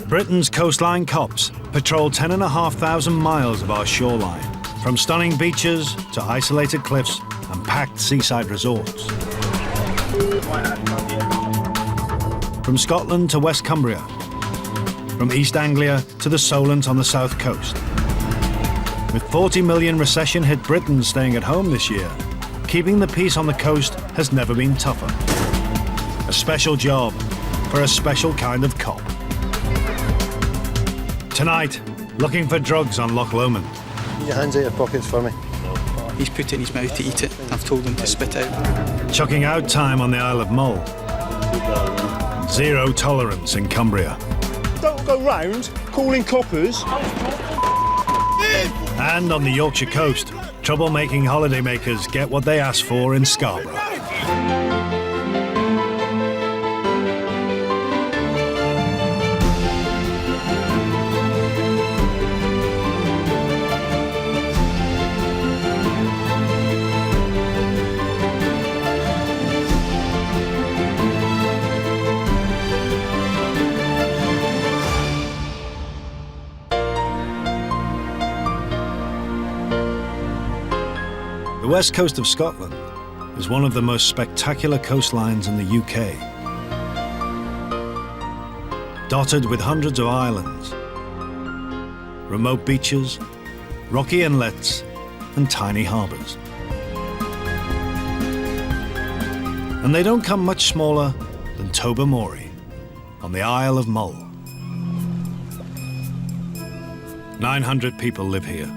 Britain's Coastline Cops patrol 10,500 miles of our shoreline, from stunning beaches to isolated cliffs and packed seaside resorts. From Scotland to West Cumbria, from East Anglia to the Solent on the south coast. With 40 million recession-hit Britons staying at home this year, keeping the peace on the coast has never been tougher. A special job for a special kind of cop. Tonight, looking for drugs on Loch Lomond. Put your hands out your pockets for me. He's put it in his mouth to eat it. I've told him to spit out. Chucking out time on the Isle of Mull. Zero tolerance in Cumbria. Don't go round calling coppers. And on the Yorkshire coast, troublemaking holidaymakers get what they ask for in Scarborough. The west coast of Scotland is one of the most spectacular coastlines in the UK. Dotted with hundreds of islands, remote beaches, rocky inlets, and tiny harbours. And they don't come much smaller than Tobermory on the Isle of Mull. 900 people live here.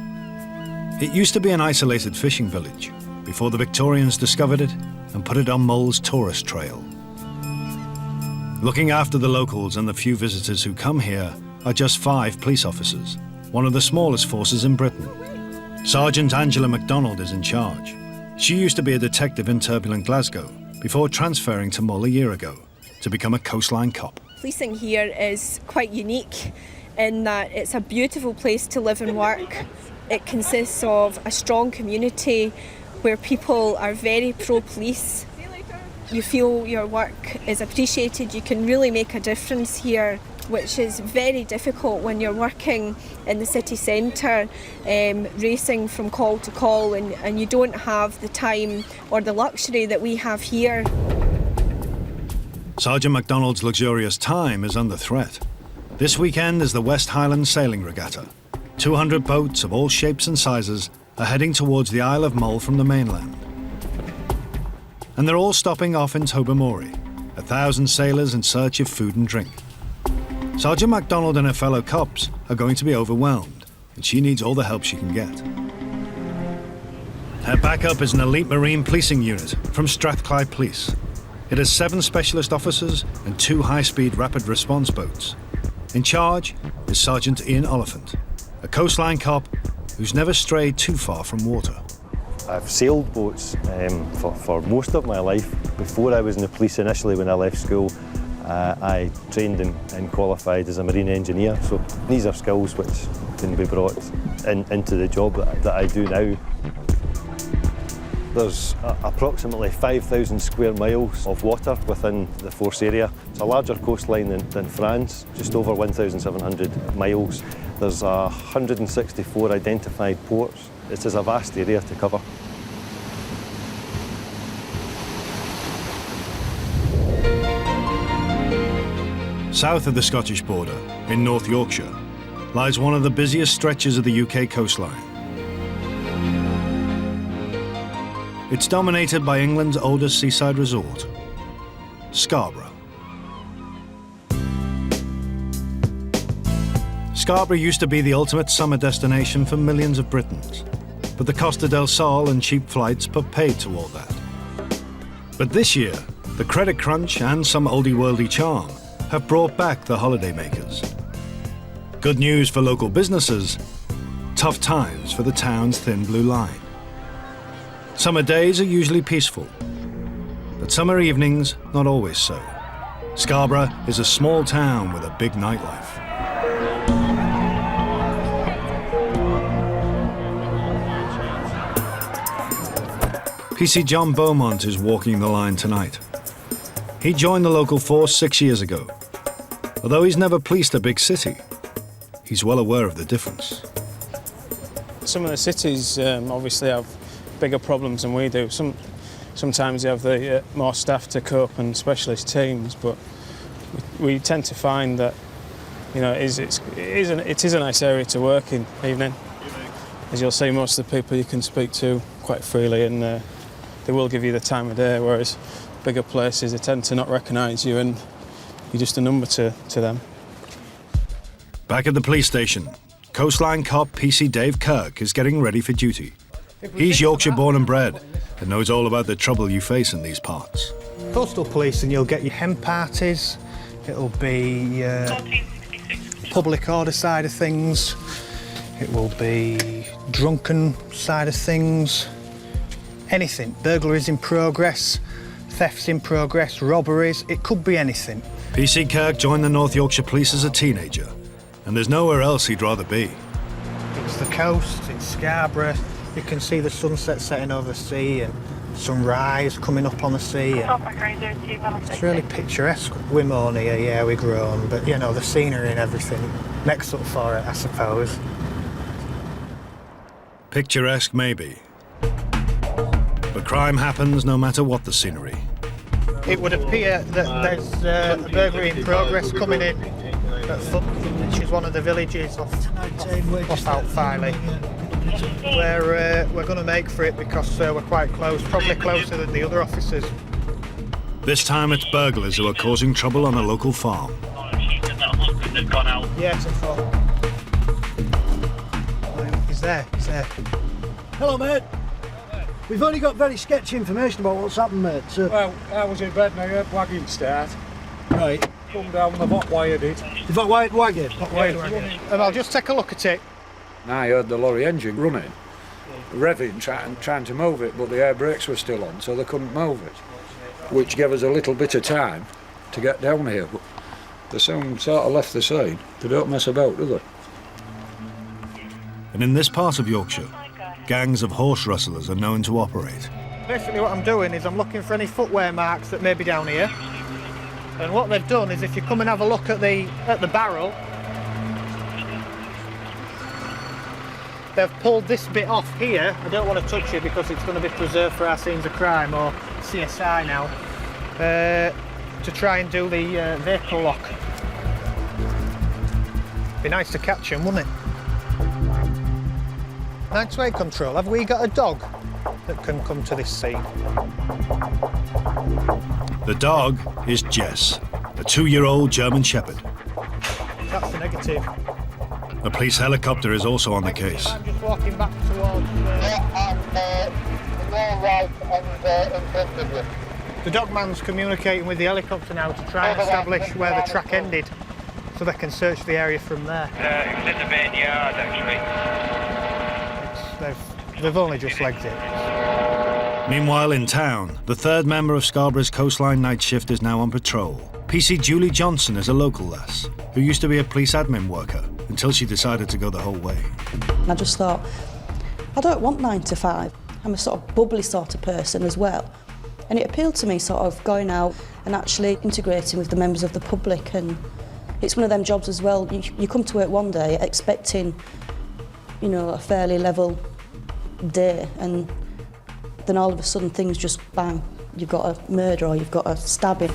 It used to be an isolated fishing village before the Victorians discovered it and put it on Mull's tourist trail. Looking after the locals and the few visitors who come here are just 5 police officers, one of the smallest forces in Britain. Sergeant Angela MacDonald is in charge. She used to be a detective in turbulent Glasgow before transferring to Mull a year ago to become a coastline cop. Policing here is quite unique in that it's a beautiful place to live and work. It consists of a strong community where people are very pro-police. You feel your work is appreciated. You can really make a difference here, which is very difficult when you're working in the city centre, racing from call to call, and you don't have the time or the luxury that we have here. Sergeant MacDonald's luxurious time is under threat. This weekend is the West Highland Sailing Regatta. 200 boats of all shapes and sizes are heading towards the Isle of Mull from the mainland. And they're all stopping off in Tobermory, 1,000 sailors in search of food and drink. Sergeant MacDonald and her fellow cops are going to be overwhelmed, and she needs all the help she can get. Her backup is an elite marine policing unit from Strathclyde Police. It has 7 specialist officers and 2 high-speed rapid response boats. In charge is Sergeant Ian Oliphant, a coastline cop who's never strayed too far from water. I've sailed boats for most of my life. Before I was in the police initially when I left school, I trained and qualified as a marine engineer. So these are skills which can be brought into the job that I do now. There's approximately 5,000 square miles of water within the force area. It's a larger coastline than France, just over 1,700 miles. There's 164 identified ports. It is a vast area to cover. South of the Scottish border, in North Yorkshire, lies one of the busiest stretches of the UK coastline. It's dominated by England's oldest seaside resort, Scarborough. Scarborough used to be the ultimate summer destination for millions of Britons, but the Costa del Sol and cheap flights put paid to all that. But this year, the credit crunch and some oldie-worldy charm have brought back the holidaymakers. Good news for local businesses, tough times for the town's thin blue line. Summer days are usually peaceful, but summer evenings not always so. Scarborough is a small town with a big nightlife. PC John Beaumont is walking the line tonight. He joined the local force 6 years ago. Although he's never policed a big city, he's well aware of the difference. Some of the cities obviously have bigger problems than we do. Sometimes you have the more staff to cope and specialist teams, but we tend to find that it is a nice area to work in evening. As you'll see, most of the people you can speak to quite freely, and they will give you the time of day, whereas bigger places, they tend to not recognise you and you're just a number to them. Back at the police station, Coastline Cop PC Dave Kirk is getting ready for duty. He's Yorkshire born and bred and knows all about the trouble you face in these parts. Coastal policing, you'll get your hen parties, it'll be public order side of things, it will be drunken side of things, anything. Burglaries in progress, thefts in progress, robberies, it could be anything. PC Kirk joined the North Yorkshire Police as a teenager, and there's nowhere else he'd rather be. It's the coast, it's Scarborough, you can see the sunset setting over the sea and sunrise coming up on the sea. It's really picturesque. We're more near, yeah, we're grown, but the scenery and everything makes up for it, I suppose. Picturesque, maybe. But crime happens no matter what the scenery. It would appear that there's a burglary in progress coming in at Foot, which is one of the villages off out Filey. We're going to make for it because we're quite close, probably closer than the other officers. This time it's burglars who are causing trouble on a local farm. Yeah, it's a fault. He's there. Hello, mate. We've only got very sketchy information about what's happened, mate. So... Well, I was in bed and I heard wagon start. Right. Come down, the hot wired it. You've got wired wagon? And I'll just take a look at it. And I heard the lorry engine running, revving, trying to move it, but the air brakes were still on, so they couldn't move it, which gave us a little bit of time to get down here. But the sound sort of left the scene. They don't mess about, do they? And in this part of Yorkshire, gangs of horse rustlers are known to operate. Basically what I'm doing is I'm looking for any footwear marks that may be down here. And what they've done is if you come and have a look at the barrel, they've pulled this bit off here. I don't want to touch it because it's going to be preserved for our scenes of crime, or CSI now, to try and do the vehicle lock. Be nice to catch them, wouldn't it? 928 control, have we got a dog that can come to this scene? The dog is Jess, a 2-year-old German Shepherd. That's the negative. A police helicopter is also on the case. I'm just walking back towards... The dogman's communicating with the helicopter now to try and establish where the track ended, so they can search the area from there. It was in the main yard, actually. They've only just legged it. Meanwhile, in town, the third member of Scarborough's Coastline night shift is now on patrol. PC Julie Johnson is a local lass who used to be a police admin worker until she decided to go the whole way. I just thought, I don't want 9 to 5. I'm a sort of bubbly sort of person as well. And it appealed to me sort of going out and actually integrating with the members of the public, and it's one of them jobs as well. You come to work one day expecting, a fairly level day, and then all of a sudden things just bang. You've got a murder or you've got a stabbing.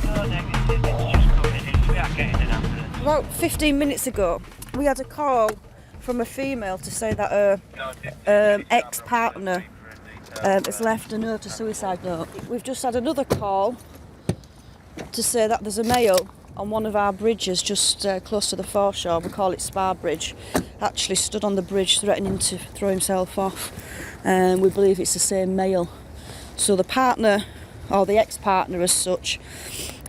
About 15 minutes ago, we had a call from a female to say that her ex-partner has left a note, a suicide note. We've just had another call to say that there's a male on one of our bridges just close to the foreshore, we call it Spa Bridge, actually stood on the bridge threatening to throw himself off. We believe it's the same male. So the partner, or the ex-partner as such,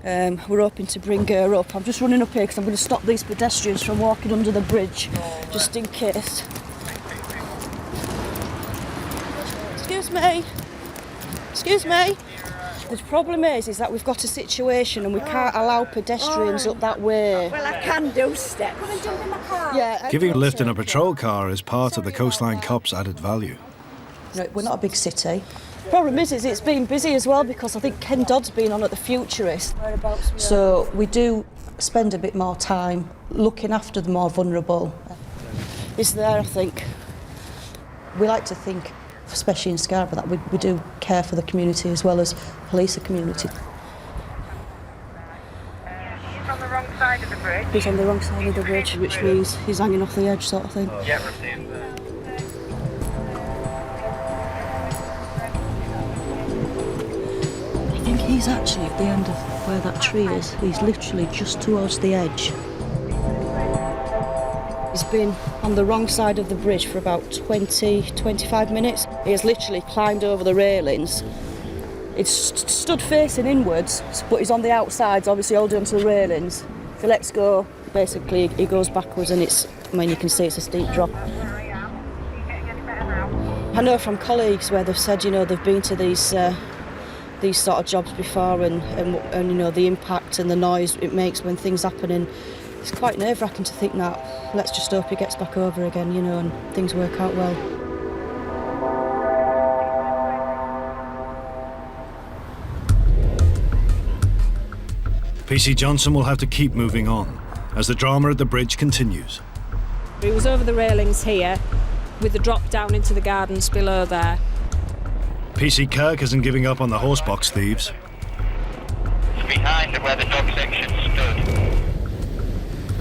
we're hoping to bring her up. I'm just running up here because I'm going to stop these pedestrians from walking under the bridge, just in case. Excuse me. Excuse me. The problem is that we've got a situation and we can't allow pedestrians up that way. Well, I can do steps. Come and jump in my car. Yeah. Giving a lift in a patrol car is part of the Coastline Cops' added value. We're not a big city. Problem is it's been busy as well because I think Ken Dodd's been on at the Futurist. So we do spend a bit more time looking after the more vulnerable. It's there, I think. We like to think, especially in Scarborough, that we do care for the community as well as police the community. He's on the wrong side of the bridge. He's on the wrong side of the bridge, which means he's hanging off the edge, sort of thing. Yeah, received. I think he's actually at the end of where that tree is. He's literally just towards the edge. He's been on the wrong side of the bridge for about 20-25 minutes. He has literally climbed over the railings. It's stood facing inwards, but he's on the outsides, obviously holding onto the railings. If he lets go, basically he goes backwards, and you can see it's a steep drop. I know from colleagues where they've said, they've been to these sort of jobs before, and the impact and the noise it makes when things happen, and it's quite nerve-wracking to think that. Let's just hope he gets back over again, and things work out well. PC Johnson will have to keep moving on as the drama at the bridge continues. He was over the railings here with the drop down into the gardens below there. PC Kirk isn't giving up on the horsebox thieves. Behind where the dog section stood.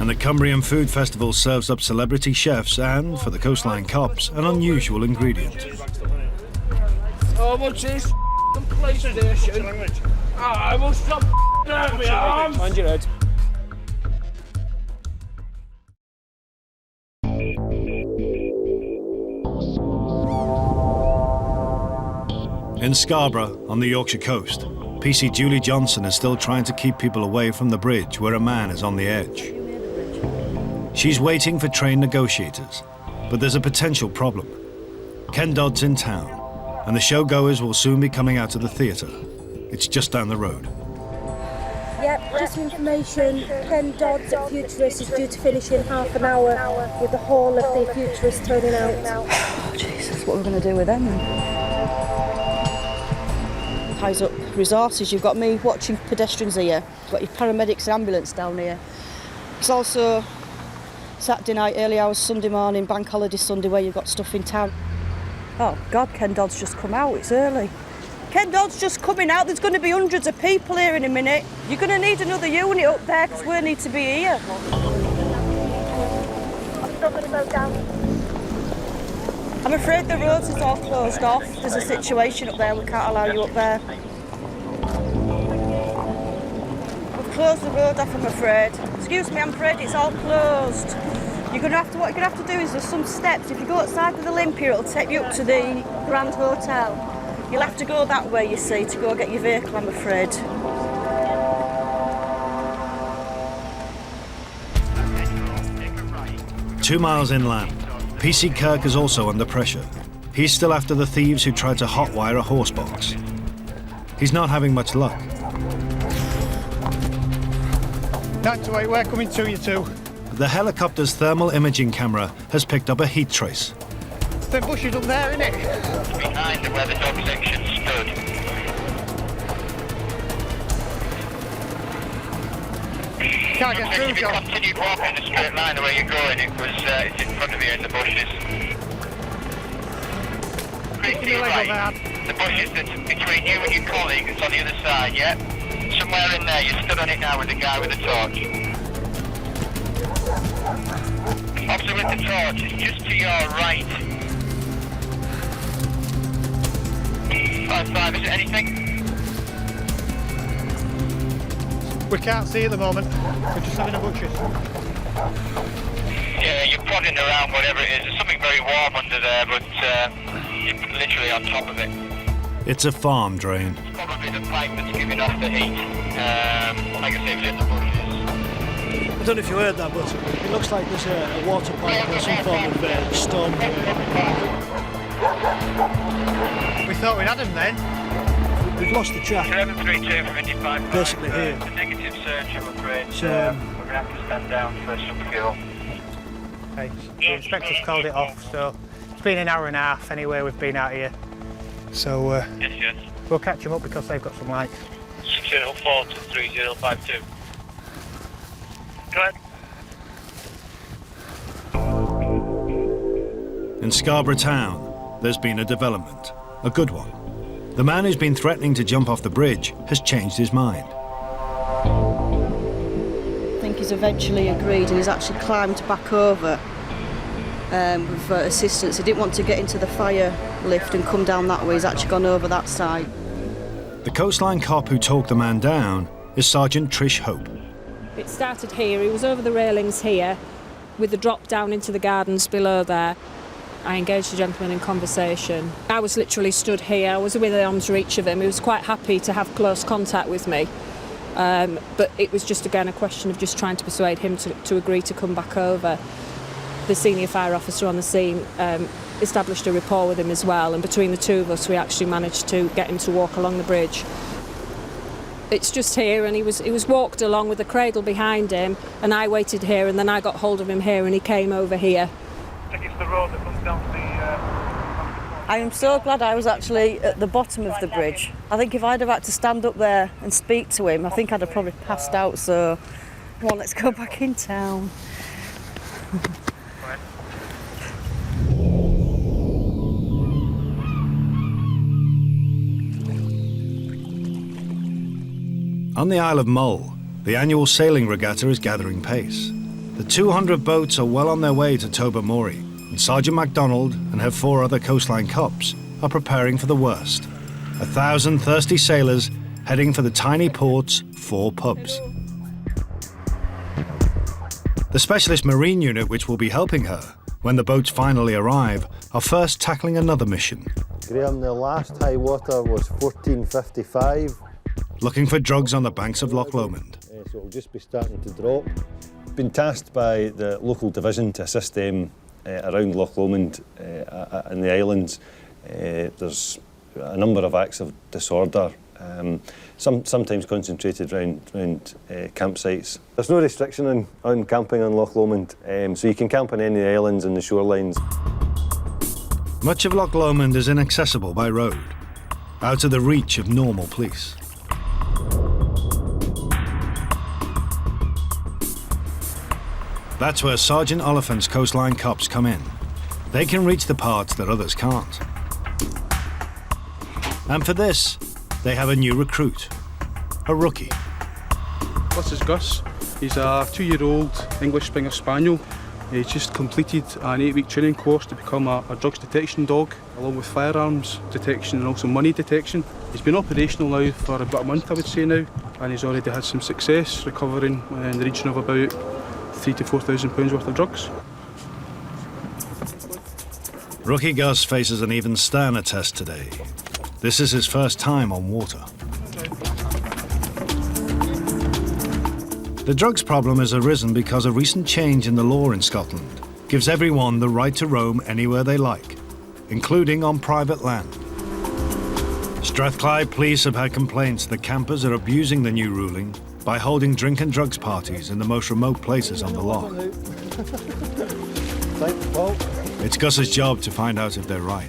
And the Cumbrian Food Festival serves up celebrity chefs and, for the Coastline Cops, an unusual ingredient. How much is PlayStation? I will stop hurt me arms. Mind your head. In Scarborough, on the Yorkshire coast, PC Julie Johnson is still trying to keep people away from the bridge where a man is on the edge. She's waiting for train negotiators, but there's a potential problem. Ken Dodd's in town, and the showgoers will soon be coming out of the theatre. It's just down the road. Yep, just information, Ken Dodd's at Futurist is due to finish in half an hour with the whole of the Futurist turning out. Oh, Jesus, what are we going to do with them then? Ties up resources. You've got me watching pedestrians here. You've got your paramedics and ambulance down here. It's also Saturday night, early hours, Sunday morning, bank holiday Sunday, where you've got stuff in town. Oh, God, Ken Dodd's just come out. It's early. Ken Dodd's just coming out. There's going to be hundreds of people here in a minute. You're going to need another unit up there because we need to be here. I'm still going to go down. I'm afraid the roads is all closed off. There's a situation up there. We can't allow you up there. We've closed the road off, I'm afraid. Excuse me, I'm afraid it's all closed. What you're going to have to do is there's some steps. If you go outside of the Olympia, it'll take you up to the Grand Hotel. You'll have to go that way, you see, to go get your vehicle, I'm afraid. 2 miles inland, PC Kirk is also under pressure. He's still after the thieves who tried to hotwire a horsebox. He's not having much luck. 928, we're coming to you too. The helicopter's thermal imaging camera has picked up a heat trace. Them bushes up there, innit? Behind where the dog section stood. Can't get through, If you John. continued walking in a straight line the way you're going, it's in front of you in the bushes. Straight to your right. The bushes that's between you and your colleague that's on the other side, yeah? Somewhere in there, you stood on it now with the guy with the torch. Officer with the torch is just to your right. 5-5, is it anything? We can't see at the moment. We're just having a butcher's. Yeah, you're prodding around whatever it is. There's something very warm under there, but you're literally on top of it. It's a farm drain. It's probably the pipe that's giving off the heat. Like I say, it's in the bushes. I don't know if you heard that, but it looks like there's a water pipe or some form of storm. We thought we'd had him then. We've lost the track. 732 from Indy 55. Basically here. It's a negative surge, I'm afraid. So, we're going to have to stand down for some fuel. Okay, the inspector's called it off, so it's been an hour and a half anyway we've been out here. So Yes. we'll catch them up because they've got some lights. 604 to 3052. Go ahead. In Scarborough town, there's been a development, a good one. The man who's been threatening to jump off the bridge has changed his mind. I think he's eventually agreed and he's actually climbed back over with assistance. He didn't want to get into the fire lift and come down that way. He's actually gone over that side. The coastline cop who talked the man down is Sergeant Trish Hope. It started here, he was over the railings here, with the drop down into the gardens below there. I engaged the gentleman in conversation. I was literally stood here, I was within arm's reach of him. He was quite happy to have close contact with me. But it was just, again, a question of just trying to persuade him to agree to come back over. The senior fire officer on the scene established a rapport with him as well, and between the two of us we actually managed to get him to walk along the bridge. It's just here, and he was walked along with the cradle behind him, and I waited here, and then I got hold of him here and he came over here. I think it's the road that comes down to the... I am so glad I was actually at the bottom of the bridge. I think if I'd have had to stand up there and speak to him, I think I'd have probably passed out, so come on, let's go back in town. On the Isle of Mull, the annual sailing regatta is gathering pace. The 200 boats are well on their way to Tobermory, and Sergeant MacDonald and her 4 other coastline cops are preparing for the worst. 1,000 thirsty sailors heading for the tiny port's 4 pubs. The specialist marine unit which will be helping her when the boats finally arrive are first tackling another mission. Graham, the last high water was 1455. Looking for drugs on the banks of Loch Lomond. So it'll just be starting to drop. Been tasked by the local division to assist them around Loch Lomond and the islands. There's a number of acts of disorder, sometimes concentrated around campsites. There's no restriction on camping on Loch Lomond, so you can camp on any of the islands and the shorelines. Much of Loch Lomond is inaccessible by road, out of the reach of normal police. That's where Sergeant Oliphant's coastline cops come in. They can reach the parts that others can't. And for this, they have a new recruit, a rookie. This is Gus. He's a 2-year-old English Springer Spaniel. He's just completed an 8-week training course to become a drugs detection dog, along with firearms detection and also money detection. He's been operational now for about a month, I would say now, and he's already had some success recovering in the region of about £3,000 to £4,000 worth of drugs. Rookie Gus faces an even sterner test today. This is his first time on water. The drugs problem has arisen because a recent change in the law in Scotland gives everyone the right to roam anywhere they like, including on private land. Strathclyde police have had complaints that campers are abusing the new ruling by holding drink and drugs parties in the most remote places on the loch. It's Gus's job to find out if they're right.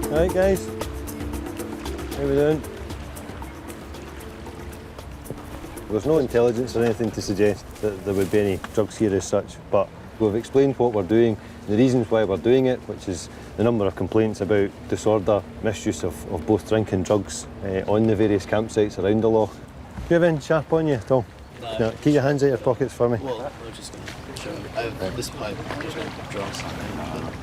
Right, guys, how we doing? There's no intelligence or anything to suggest that there would be any drugs here as such, but we've explained what we're doing, the reasons why we're doing it, which is the number of complaints about disorder, misuse of both drink and drugs on the various campsites around the loch. Do you have anything sharp on you at all? No. Keep your hands out of your pockets for me. Well, we're just going to show this pipe, just going to draw something.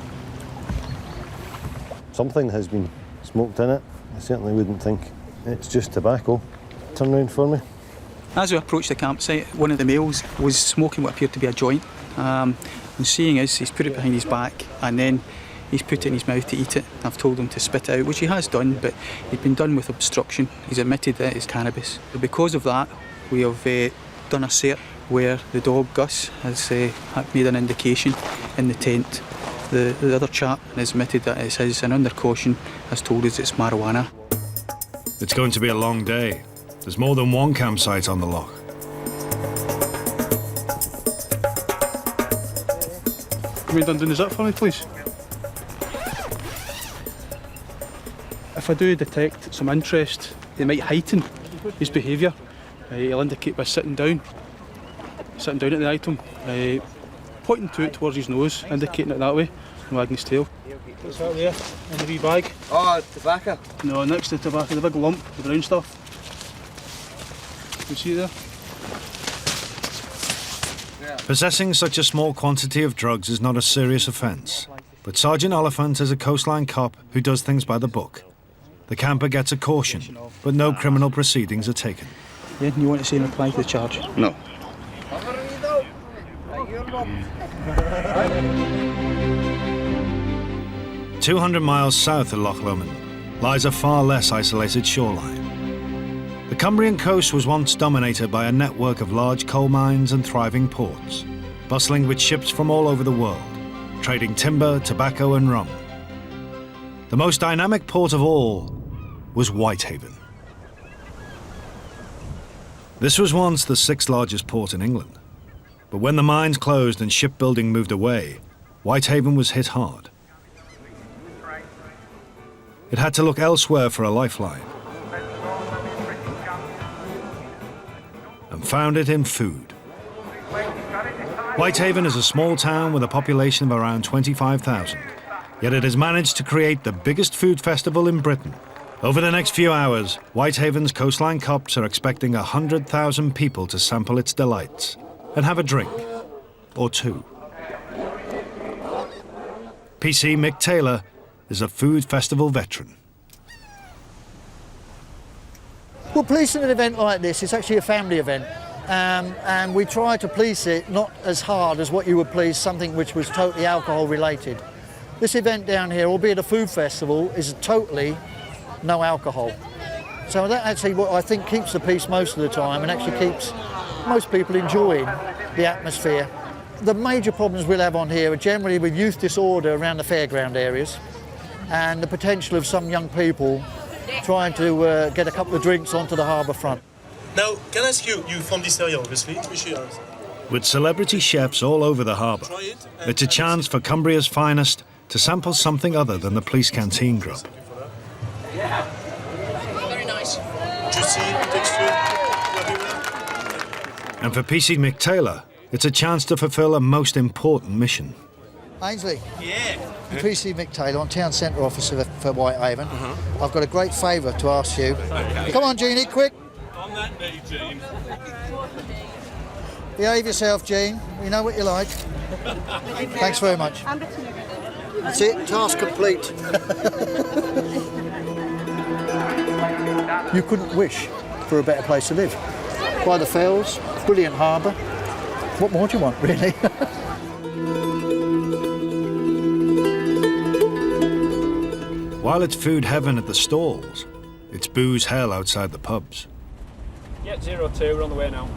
Something has been smoked in it. I certainly wouldn't think it's just tobacco. Turn round for me. As we approached the campsite, one of the males was smoking what appeared to be a joint. And seeing us, he's put it behind his back and then he's put it in his mouth to eat it. I've told him to spit it out, which he has done, but he's been done with obstruction. He's admitted that it's cannabis. Because of that, we have done a cert where the dog, Gus, has made an indication in the tent. The other chap has admitted that it's his, and under caution has told us it's marijuana. It's going to be a long day. There's more than one campsite on the loch. Can we undo the zip for me, please? If I do detect some interest, it might heighten his behaviour. He'll indicate by sitting down at the item, pointing to it towards his nose, indicating it that way, and wagging his tail. What's that there in the wee bag? Oh, tobacco? No, next to the tobacco, the big lump, the brown stuff. You see there? Possessing such a small quantity of drugs is not a serious offence, but Sergeant Oliphant is a coastline cop who does things by the book. The camper gets a caution, but no criminal proceedings are taken. Anything you want to say in reply to the charge? No. 200 miles south of Loch Lomond lies a far less isolated shoreline. The Cumbrian coast was once dominated by a network of large coal mines and thriving ports, bustling with ships from all over the world, trading timber, tobacco and rum. The most dynamic port of all was Whitehaven. This was once the 6th largest port in England, but when the mines closed and shipbuilding moved away, Whitehaven was hit hard. It had to look elsewhere for a lifeline, and found it in food. Whitehaven is a small town with a population of around 25,000, yet it has managed to create the biggest food festival in Britain. Over the next few hours, Whitehaven's coastline cops are expecting 100,000 people to sample its delights and have a drink or two. PC Mick Taylor is a food festival veteran. Well, policing an event like this is actually a family event, and we try to police it not as hard as what you would police something which was totally alcohol related. This event down here, albeit a food festival, is totally no alcohol. So that actually what I think keeps the peace most of the time and actually keeps most people enjoying the atmosphere. The major problems we'll have on here are generally with youth disorder around the fairground areas and the potential of some young people trying to get a couple of drinks onto the harbour front. Now, can I ask you from this area, obviously? With celebrity chefs all over the harbour, it's a chance for Cumbria's finest to sample something other than the police canteen grub. Very nice. Juicy, texture, And for PC Mick Taylor, it's a chance to fulfil a most important mission. Ainsley. Yeah. PC Mick Taylor, I'm Town Centre Officer for Whitehaven. I've got a great favour to ask you. Okay. Come on, Jeannie, quick. On that day, Gene. Behave yourself, Jean. We know what you like. Thanks very much. That's it, task complete. You couldn't wish for a better place to live. By the Fells, brilliant harbour. What more do you want, really? While it's food heaven at the stalls, it's booze hell outside the pubs. Yeah, 02, we're on the way now.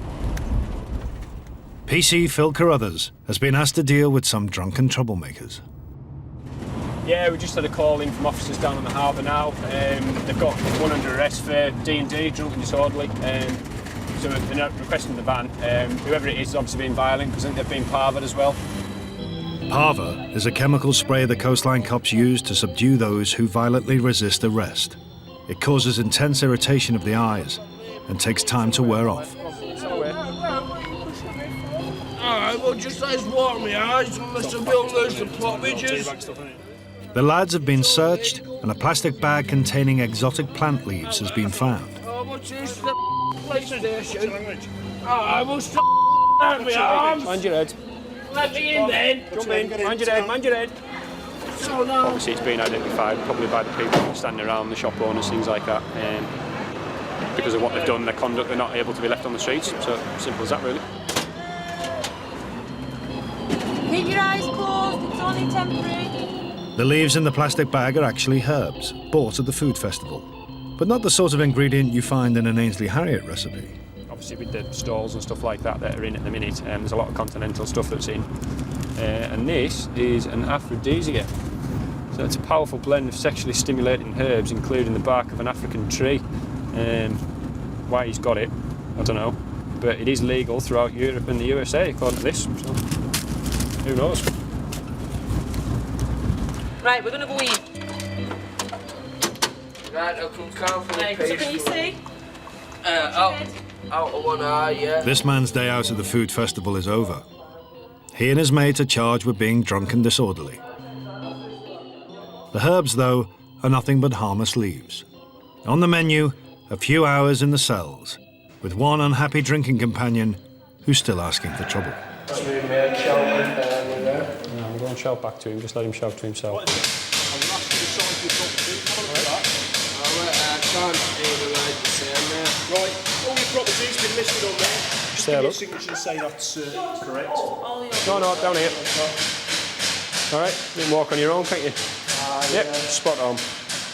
PC Phil Carruthers has been asked to deal with some drunken troublemakers. Yeah, we just had a call in from officers down on the harbour now. They've got one under arrest for D&D, drunk and disorderly. So they're requesting the ban. Whoever it is obviously being violent because I think they've been parved as well. Parva is a chemical spray the coastline cops use to subdue those who violently resist arrest. It causes intense irritation of the eyes and takes time to wear off. Alright, well, just let's water my eyes unless I will lose the plot ridges. The lads have been searched and a plastic bag containing exotic plant leaves has been found. Oh, what's this? The PlayStation? I will stop at my arms. Mind your head. Let me in then. Jump in. Mind your head, mind your head. So now. Obviously it's been identified probably by the people standing around, the shop owners, things like that. Because of what they've done, their conduct, they're not able to be left on the streets. So simple as that, really. Keep your eyes closed, it's only temporary. The leaves in the plastic bag are actually herbs, bought at the food festival, but not the sort of ingredient you find in an Ainsley Harriott recipe. Obviously with the stalls and stuff like that are in at the minute, there's a lot of continental stuff that's in. And this is an aphrodisiac. So it's a powerful blend of sexually stimulating herbs, including the bark of an African tree. Why he's got it, I don't know. But it is legal throughout Europe and the USA, according to this. So who knows? Right, we're going to go in. Right, I can count for the Right, so can you see? Out of one eye, yeah. This man's day out at the food festival is over. He and his mate are charged with being drunk and disorderly. The herbs, though, are nothing but harmless leaves. On the menu, a few hours in the cells, with one unhappy drinking companion who's still asking for trouble. I'm going to shout back to him, just let him shout to himself. Right, all your property's been listed on there. Just Say give me a hello. signature to say that's correct. No, down here. All right, you can walk on your own, can't you? Yep, spot on.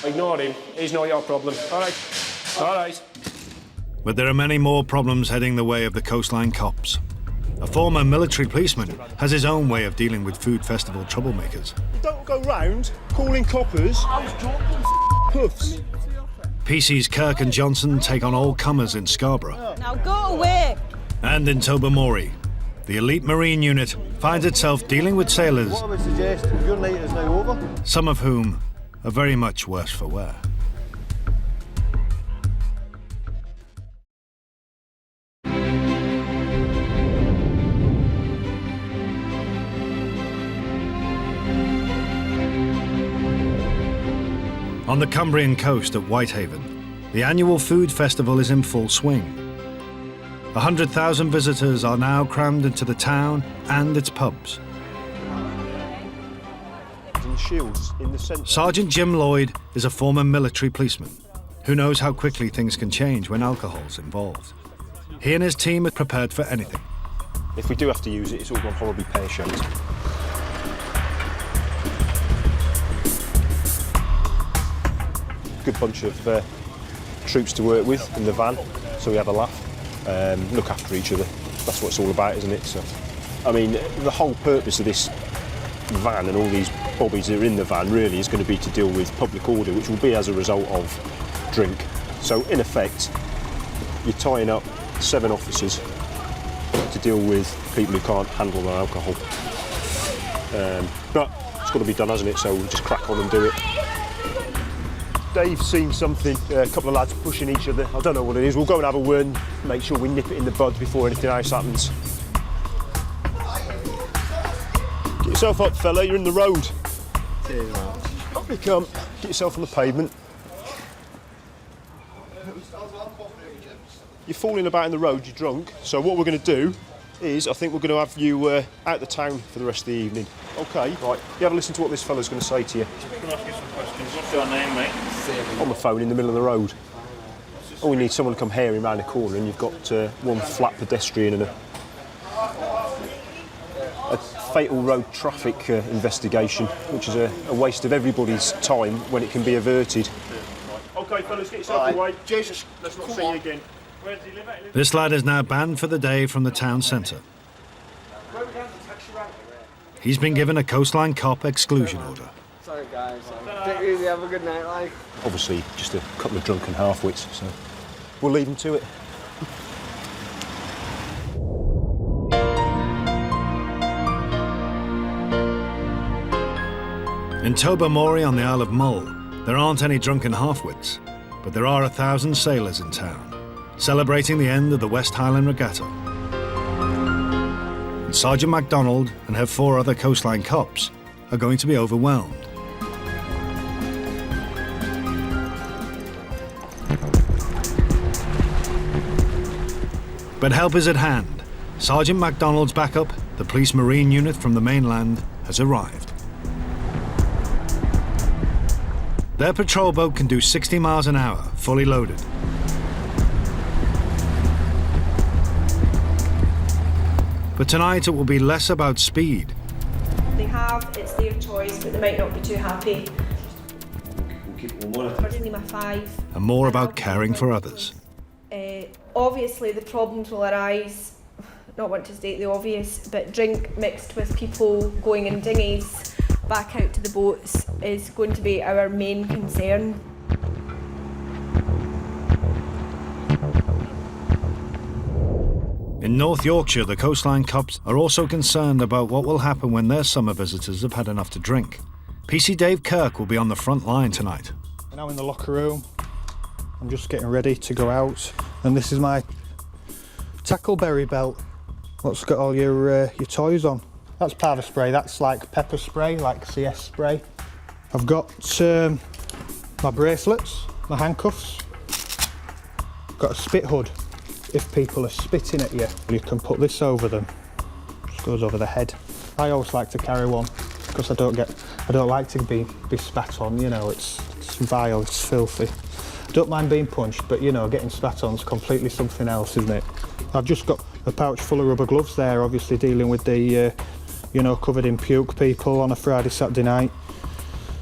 Ignore him, he's not your problem. All right, all right. But there are many more problems heading the way of the Coastline Cops. A former military policeman has his own way of dealing with food festival troublemakers. Don't go round calling coppers puffs. PC's Kirk and Johnson take on all comers in Scarborough. Now go away! And in Tobermory, the elite Marine Unit finds itself dealing with sailors, What I would suggest, your night is now over. some of whom are very much worse for wear. On the Cumbrian coast at Whitehaven, the annual food festival is in full swing. 100,000 visitors are now crammed into the town and its pubs. Sergeant Jim Lloyd is a former military policeman who knows how quickly things can change when alcohol's involved. He and his team are prepared for anything. If we do have to use it, it's all gone horribly pear-shaped. Good bunch of troops to work with in the van, so we have a laugh, look after each other. That's what it's all about, isn't it? So, I mean, the whole purpose of this van and all these bobbies that are in the van really is going to be to deal with public order, which will be as a result of drink. So, in effect, you're tying up 7 officers to deal with people who can't handle their alcohol. But it's got to be done, hasn't it? So we'll just crack on and do it. Dave's seen something, a couple of lads pushing each other. I don't know what it is. We'll go and have a word, make sure we nip it in the bud before anything else happens. Get yourself up, fella, you're in the road. Cheers, man. Up you come, get yourself on the pavement. You're falling about in the road, you're drunk, so what we're going to do is, I think we're going to have you out the town for the rest of the evening. OK, right, you have a listen to what this fella's going to say to you. I'm going to ask you some questions. What's your name, mate? On the phone in the middle of the road. Oh, we need someone to come hairing round the corner, and you've got one flat pedestrian and a fatal road traffic investigation, which is a waste of everybody's time when it can be averted. OK, fellas, get yourself away. Jesus, let's not see you again. Where does he live at? This lad is now banned for the day from the town centre. He's been given a Coastline Cop exclusion order. Sorry guys, take it easy, have a good night, like. Obviously, just a couple of drunken half-wits, so we'll leave them to it. In Tobermory on the Isle of Mull, there aren't any drunken half-wits, but there are 1,000 sailors in town, celebrating the end of the West Highland Regatta. And Sergeant MacDonald and her 4 other Coastline Cops are going to be overwhelmed. But help is at hand. Sergeant MacDonald's backup, the Police Marine Unit from the mainland, has arrived. Their patrol boat can do 60 miles an hour, fully loaded. But tonight it will be less about speed. It's their choice, but they might not be too happy. Originally my 5. And more about caring for others. Obviously the problems will arise, not want to state the obvious, but drink mixed with people going in dinghies back out to the boats is going to be our main concern. In North Yorkshire, the Coastline Cops are also concerned about what will happen when their summer visitors have had enough to drink. PC Dave Kirk will be on the front line tonight. Now in the locker room, I'm just getting ready to go out, and this is my tackleberry belt. What's got all your toys on. That's powder spray, that's like pepper spray, like CS spray. I've got my bracelets, my handcuffs. Got a spit hood. If people are spitting at you, you can put this over them. Just goes over the head. I always like to carry one because I don't like to be spat on, you know, it's vile, it's filthy. I don't mind being punched, but you know, getting spat on is completely something else, isn't it? I've just got a pouch full of rubber gloves there, obviously dealing with the, you know, covered in puke people on a Friday, Saturday night.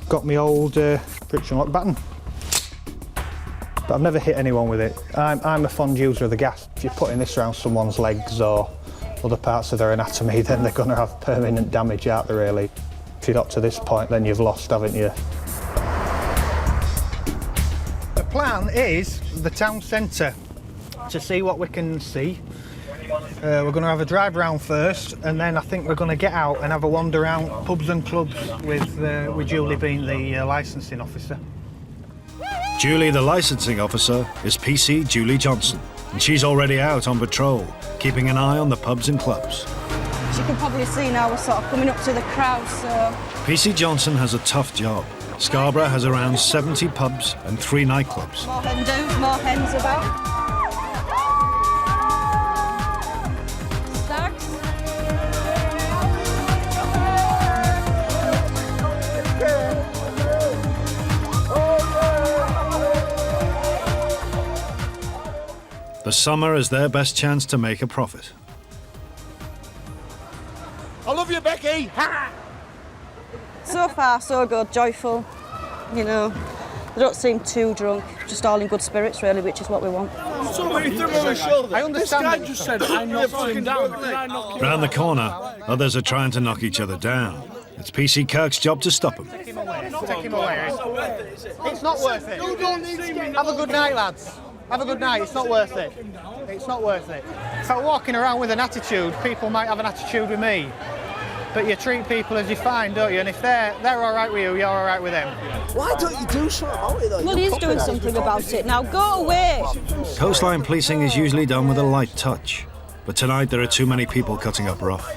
Got my old friction lock baton. But I've never hit anyone with it. I'm a fond user of the gas. If you're putting this around someone's legs or other parts of their anatomy, then they're going to have permanent damage, aren't they, really? If you're up to this point, then you've lost, haven't you? The plan is the town centre, to see what we can see. We're going to have a drive round first, and then I think we're going to get out and have a wander around pubs and clubs with Julie being the licensing officer. Julie, the licensing officer, is PC Julie Johnson, and she's already out on patrol, keeping an eye on the pubs and clubs. As you can probably see now, we're sort of coming up to the crowd, so... PC Johnson has a tough job. Scarborough has around 70 pubs and 3 nightclubs. More hen do's, more hens about. Stags. The summer is their best chance to make a profit. I love you, Becky! So far, so good, joyful, you know. They don't seem too drunk, just all in good spirits, really, which is what we want. Somebody threw me on my shoulder. I understand. This guy just said, I'm not going down. Round the corner, others are trying to knock each other down. It's PC Kirk's job to stop them. Take him away. It's not worth it. Have a good night, lads. Have a good night. It's not worth it. It's not worth it. If I'm walking around with an attitude, people might have an attitude with me. But you treat people as you find, don't you? And if they're all right with you, you're all right with them. Why don't you do something about it, though? Well, he's doing something about it now. Go away! Coastline policing is usually done with a light touch, but tonight there are too many people cutting up rough.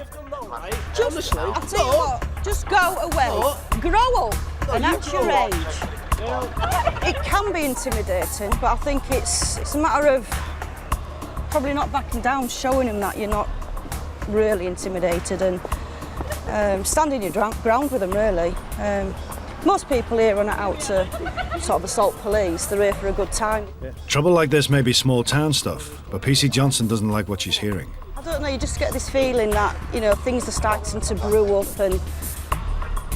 Just, I'll tell you what, just go away. Grow up and at your age. It can be intimidating, but I think it's a matter of probably not backing down, showing him that you're not really intimidated and standing your ground with them, really. Most people here are not out to sort of assault police, they're here for a good time. Trouble like this may be small town stuff, but PC Johnson doesn't like what she's hearing. I don't know, you just get this feeling that, you know, things are starting to brew up and,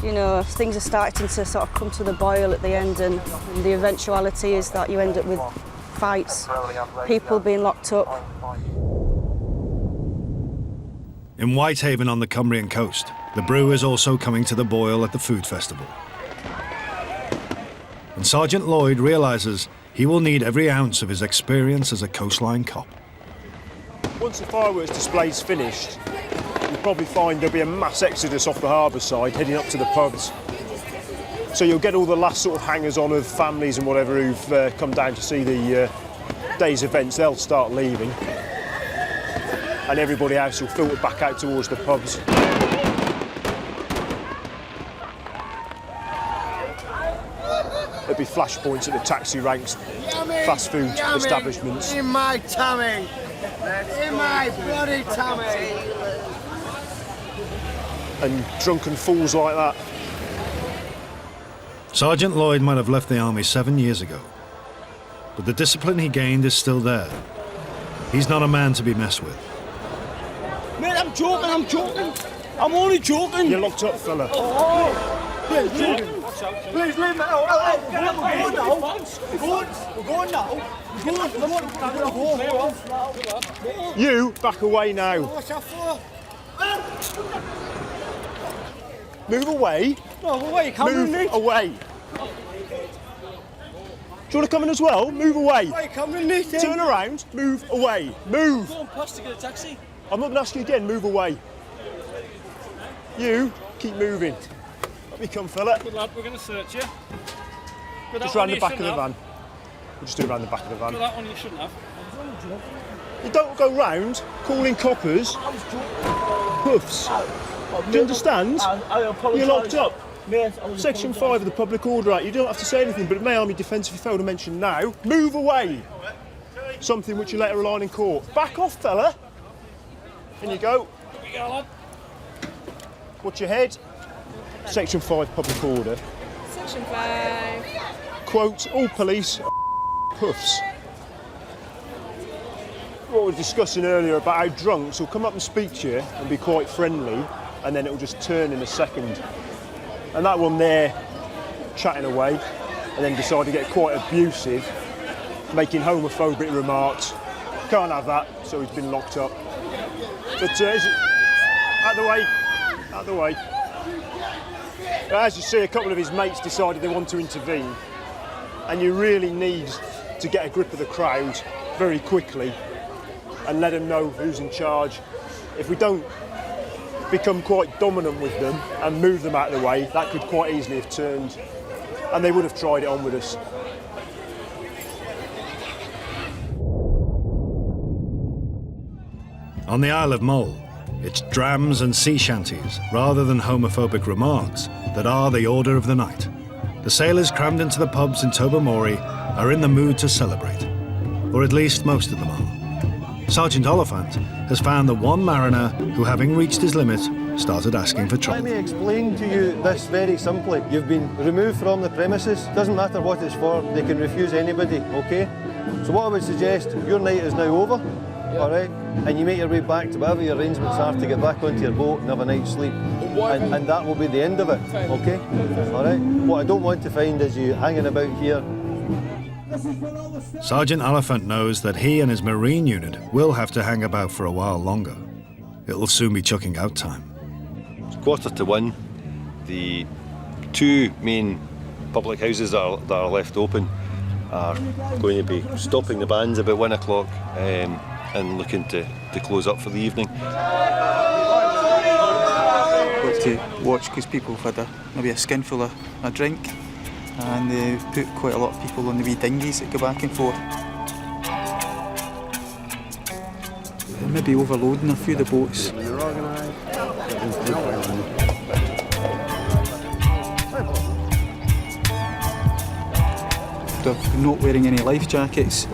you know, things are starting to sort of come to the boil at the end, and the eventuality is that you end up with fights, people being locked up. In Whitehaven on the Cumbrian coast, the brew is also coming to the boil at the food festival. And Sergeant Lloyd realises he will need every ounce of his experience as a coastline cop. Once the fireworks display's finished, you'll probably find there'll be a mass exodus off the harbour side heading up to the pubs. So you'll get all the last sort of hangers-on of families and whatever who've come down to see the day's events. They'll start leaving, and everybody else will filter back out towards the pubs. There'll be flashpoints at the taxi ranks, fast food establishments. In my tummy! In my bloody tummy! And drunken fools like that. Sergeant Lloyd might have left the army 7 years ago, but the discipline he gained is still there. He's not a man to be messed with. Mate, I'm joking. I'm only joking. You're locked up, fella. Please leave me. Please leave me. We're going now. We're going now. You, back away now. What's that for? Move away. No, where you coming, Move away. Do you want to come in as well? Move away. Where you coming, mate? Turn around. Move away. Move. Go on past to get a taxi. I'm not going to ask you again. Move away. You keep moving. Let me come, fella. Good lad, we're going to search you. Just round the back of the van. We'll just do it round the back of the van. That one you shouldn't have. You don't go round calling coppers puffs. Do you understand? You're locked up. Section 5 of the Public Order Act. You don't have to say anything, but it may harm your defence if you fail to mention now. Move away. Something which you later rely on in court. Back off, fella. In you go. Here we go, lad. Watch your head. Section 5 Public Order. Section 5. Quote, all police puffs. What we were discussing earlier about how drunks will come up and speak to you and be quite friendly, and then it will just turn in a second. And that one there, chatting away, and then decide to get quite abusive, making homophobic remarks. Can't have that, so he's been locked up. But out the way, out the way. As you see, a couple of his mates decided they want to intervene, and you really need to get a grip of the crowd very quickly and let them know who's in charge. If we don't become quite dominant with them and move them out of the way, that could quite easily have turned, and they would have tried it on with us. On the Isle of Mull, it's drams and sea shanties, rather than homophobic remarks, that are the order of the night. The sailors crammed into the pubs in Tobermory are in the mood to celebrate, or at least most of them are. Sergeant Oliphant has found the one mariner who, having reached his limit, started asking for trouble. Let me explain to you this very simply. You've been removed from the premises. Doesn't matter what it's for, they can refuse anybody, okay? So what I would suggest, your night is now over, all right? And you make your way back to whatever your arrangements are to get back onto your boat and have a night's sleep. And that will be the end of it, okay? All right? What I don't want to find is you hanging about here. Sergeant Oliphant knows that he and his Marine unit will have to hang about for a while longer. It'll soon be chucking out time. It's 1:45. The two main public houses that are left open are going to be stopping the bands about 1 o'clock and looking to close up for the evening. Got to watch because people have had maybe a skinful of a drink, and they've put quite a lot of people on the wee dinghies that go back and forth. They're maybe overloading a few of the boats. They're not wearing any life jackets,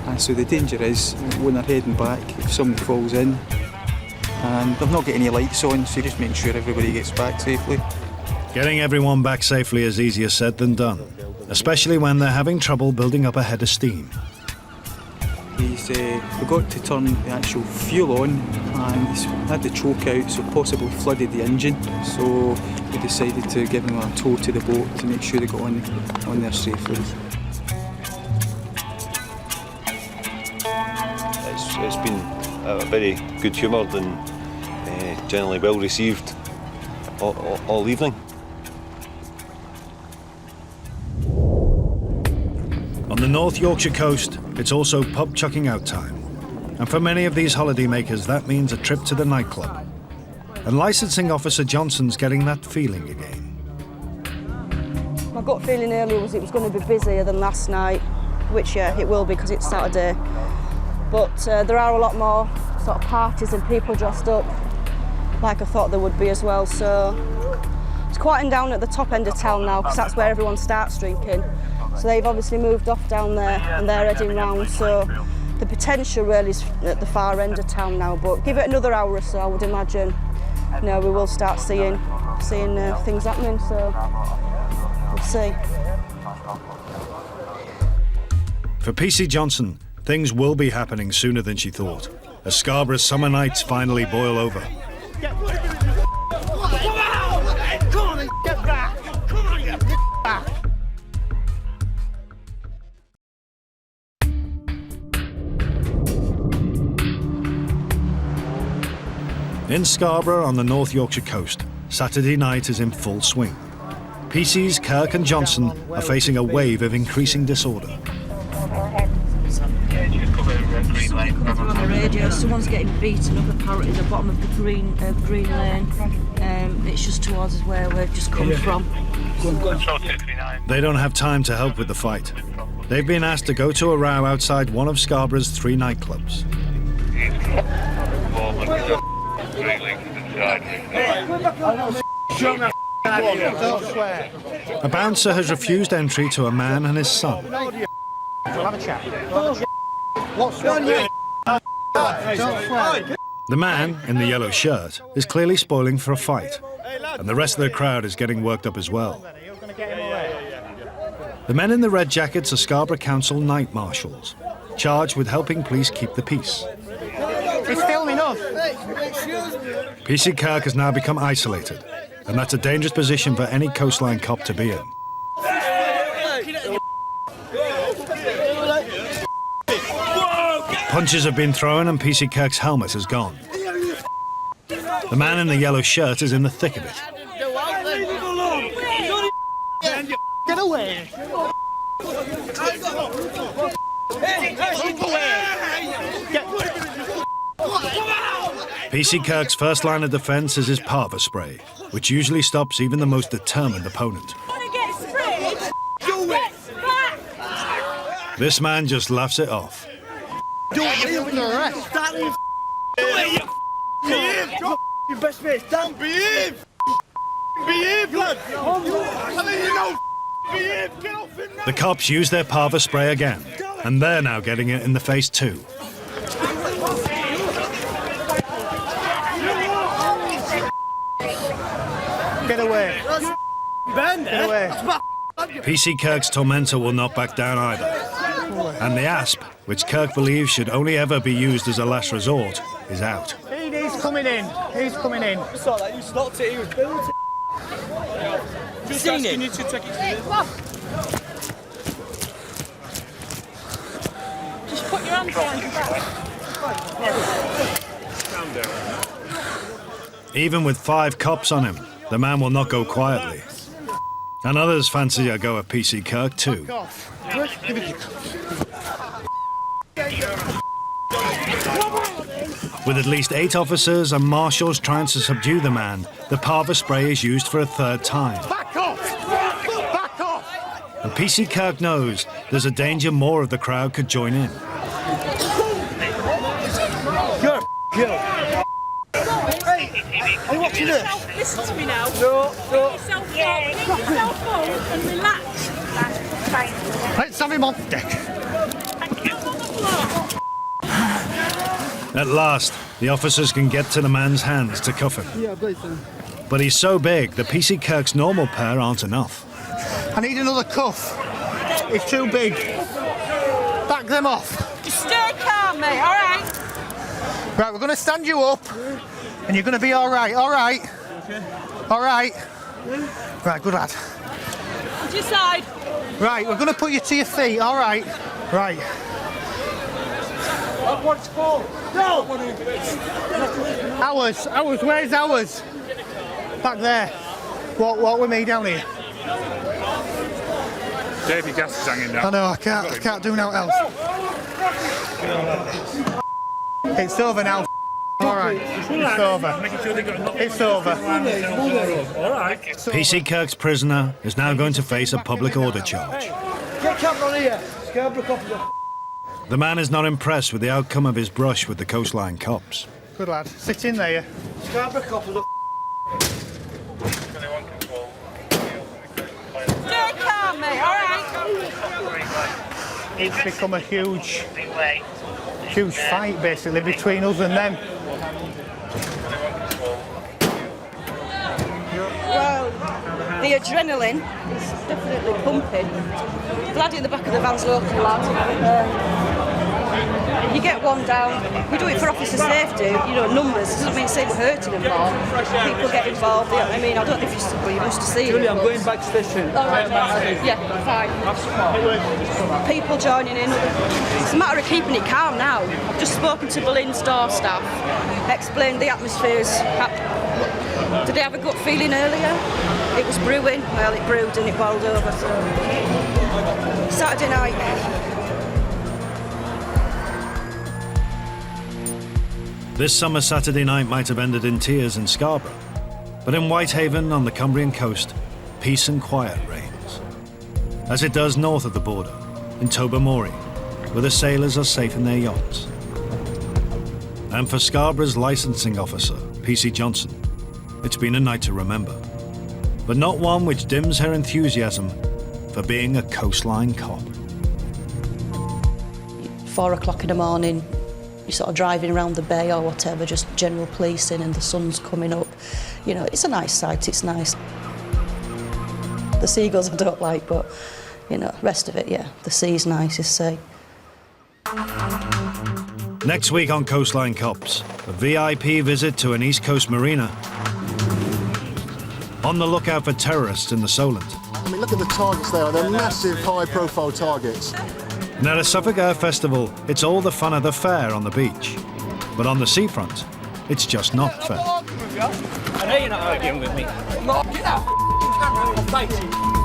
and so the danger is when they're heading back, if somebody falls in, and they've not got any lights on, so you just make sure everybody gets back safely. Getting everyone back safely is easier said than done, especially when they're having trouble building up a head of steam. He's forgot to turn the actual fuel on, and he's had the choke out, so possibly flooded the engine. So we decided to give him a tow to the boat to make sure they got on there safely. It's been very good humoured and generally well received all evening. On the North Yorkshire coast, it's also pub chucking out time. And for many of these holidaymakers, that means a trip to the nightclub. And licensing officer Johnson's getting that feeling again. My gut feeling earlier was it was going to be busier than last night, which yeah, it will be because it's Saturday. But there are a lot more sort of parties and people dressed up like I thought there would be as well. So it's quieting down at the top end of town now because that's where everyone starts drinking. So they've obviously moved off down there and they're heading round. So the potential really is at the far end of town now. But give it another hour or so, I would imagine, we will start seeing things happening. So we'll see. For PC Johnson, things will be happening sooner than she thought, as Scarborough's summer nights finally boil over. Come on and get back! Come on, get back! In Scarborough on the North Yorkshire coast, Saturday night is in full swing. PC's Kirk and Johnson are facing a wave of increasing disorder. yeah, someone's getting beaten up apparently at the bottom of the green lane. It's just towards where we've just come from. They don't have time to help with the fight. They've been asked to go to a row outside one of Scarborough's 3 nightclubs. A bouncer has refused entry to a man and his son. We'll have a chat. What's wrong? Don't swear. The man in the yellow shirt is clearly spoiling for a fight, and the rest of the crowd is getting worked up as well. The men in the red jackets are Scarborough Council night marshals, charged with helping police keep the peace. He's filming us. PC Kirk has now become isolated, and that's a dangerous position for any coastline cop to be in. Punches have been thrown and PC Kirk's helmet is gone. The man in the yellow shirt is in the thick of it. Get away! PC Kirk's first line of defence is his parva spray, which usually stops even the most determined opponent. This man just laughs it off. Your best mate's down. Behave! Behave, lad! I mean, you know, behave! Get off him now! The cops use their parva spray again, and they're now getting it in the face too. Get away. Get away. PC Kirk's tormentor will not back down either. And the asp, which Kirk believes should only ever be used as a last resort, is out. He's coming in. He's coming in. It's not like you stopped it, he was built it. Just asking you to take it to Just put your hands behind your back. Even with 5 cops on him, the man will not go quietly. And others fancy a go at PC Kirk too. With at least 8 officers and marshals trying to subdue the man, the parva spray is used for a 3rd time. Back off! Back off! And PC Kirk knows there's a danger more of the crowd could join in. You're Hey! Are you watching this? Listen to me now. No. Get yourself up and relax. Let's have him on deck. At last, the officers can get to the man's hands to cuff him. Yeah, please. But he's so big, the PC Kirk's normal pair aren't enough. I need another cuff. It's too big. Back them off. Just stay calm, mate, all right? Right, we're going to stand you up, and you're going to be all right, all right? Okay. All right? Right, good lad. To your side. Right, we're going to put you to your feet, all right? Right. What's called? No! Ours, where's ours? Back there. Walk with me down here. Davey gas is hanging down. I know, I can't do nothing else. It's over now. All right, it's over. It's over. All right. PC Kirk's prisoner is now going to face a public order charge. Get camera on here. Scarborough Cops. The man is not impressed with the outcome of his brush with the coastline cops. Good lad. Sit in there. Scarborough Cops. Stay calm, mate, all right? It's become a huge fight, basically, between us and them. Well, the adrenaline is definitely pumping. The lad in the back of the van's local lad. You get one down. We do it for officer safety, you know, numbers. It doesn't mean say we're hurting them more. People get involved. You know what I mean, I don't know if you must have seen Julie, it. I'm going back station. All right, yeah, fine. People joining in. It's a matter of keeping it calm now. I've just spoken to Boleyn store staff, explained the atmospheres. Did they have a gut feeling earlier? It was brewing. Well, it brewed and it boiled over. So Saturday night. This summer Saturday night might have ended in tears in Scarborough, but in Whitehaven on the Cumbrian coast, peace and quiet reigns. As it does north of the border, in Tobermory, where the sailors are safe in their yachts. And for Scarborough's licensing officer, PC Johnson, it's been a night to remember, but not one which dims her enthusiasm for being a coastline cop. 4 o'clock in the morning, you're sort of driving around the bay or whatever, just general policing, and the sun's coming up. You know, it's a nice sight, it's nice. The seagulls I don't like, but, you know, rest of it, yeah, the sea's nice, as say. Next week on Coastline Cops, a VIP visit to an East Coast marina. On the lookout for terrorists in the Solent. I mean, look at the targets there. They're massive, high-profile targets. And at a Suffolk Air Festival, it's all the fun of the fair on the beach. But on the seafront, it's just not fair. I know you're not arguing with me. I'm not. Get that camera in my face.